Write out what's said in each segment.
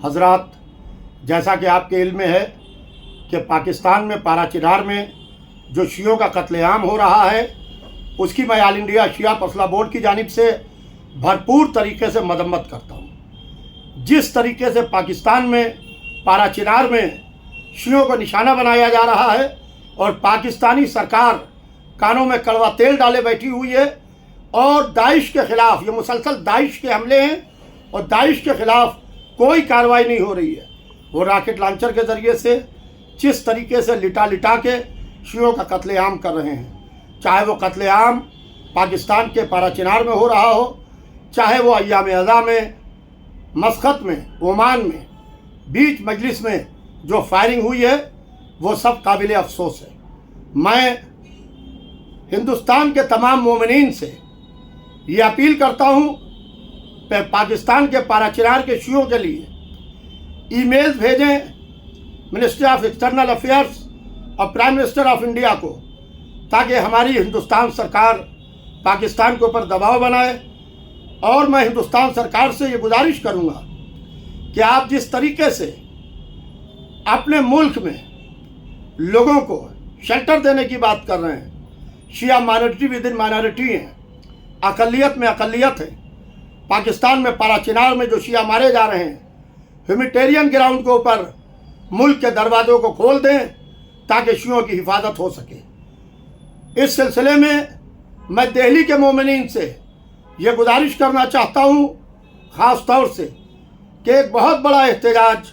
حضرات، جیسا کہ آپ کے علم میں ہے کہ پاکستان میں پارا چنار میں جو شیعوں کا قتل عام ہو رہا ہے اس کی میں آل انڈیا شیعہ مسلح بورڈ کی جانب سے بھرپور طریقے سے مذمت کرتا ہوں۔ جس طریقے سے پاکستان میں پارا چنار میں شیعوں کو نشانہ بنایا جا رہا ہے اور پاکستانی سرکار کانوں میں کڑوا تیل ڈالے بیٹھی ہوئی ہے اور داعش کے خلاف، یہ مسلسل داعش کے حملے ہیں اور داعش کے خلاف کوئی کارروائی نہیں ہو رہی ہے، وہ راکٹ لانچر کے ذریعے سے جس طریقے سے لٹا کے شیعوں کا قتل عام کر رہے ہیں، چاہے وہ قتل عام پاکستان کے پارا چنار میں ہو رہا ہو، چاہے وہ ایام اعزا میں، مسقط میں، عمان میں، بیچ مجلس میں جو فائرنگ ہوئی ہے وہ سب قابل افسوس ہے۔ میں ہندوستان کے تمام مومنین سے یہ اپیل کرتا ہوں کہ پاکستان کے پارا چنار کے شیعوں کے لیے ای میلز بھیجیں منسٹری آف ایکسٹرنل افیئرس اور پرائم منسٹر آف انڈیا کو، تاکہ ہماری ہندوستان سرکار پاکستان کے اوپر دباؤ بنائے۔ اور میں ہندوستان سرکار سے یہ گزارش کروں گا کہ آپ جس طریقے سے اپنے ملک میں لوگوں کو شیلٹر دینے کی بات کر رہے ہیں، شیعہ مائنورٹی ود ان مائنورٹی ہیں، اقلیت میں اقلیت ہے، پاکستان میں پارا چنار میں جو شیعہ مارے جا رہے ہیں، ہیومیٹیرین گراؤنڈ کے اوپر ملک کے دروازوں کو کھول دیں تاکہ شیعوں کی حفاظت ہو سکے۔ اس سلسلے میں دہلی کے مومنین سے یہ گزارش کرنا چاہتا ہوں خاص طور سے کہ ایک بہت بڑا احتجاج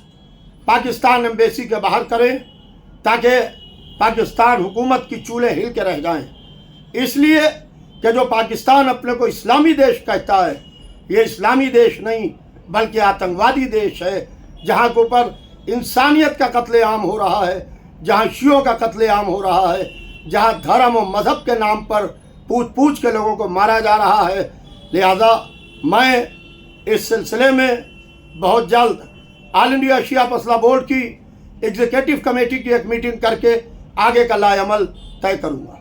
پاکستان ایمبیسی کے باہر کریں تاکہ پاکستان حکومت کی چولیں ہل کے رہ جائیں، اس لیے کہ جو پاکستان اپنے کو اسلامی دیش کہتا ہے، یہ اسلامی دیش نہیں بلکہ آتنکوادی دیش ہے، جہاں کے اوپر انسانیت کا قتل عام ہو رہا ہے، جہاں شیعوں کا قتل عام ہو رہا ہے، جہاں دھرم و مذہب کے نام پر پوچھ کے لوگوں کو مارا جا رہا ہے۔ لہذا میں اس سلسلے میں بہت جلد آل انڈیا شیعہ مسلح بورڈ کی ایگزیکٹو کمیٹی کی ایک میٹنگ کر کے آگے کا لائحہ عمل طے کروں گا۔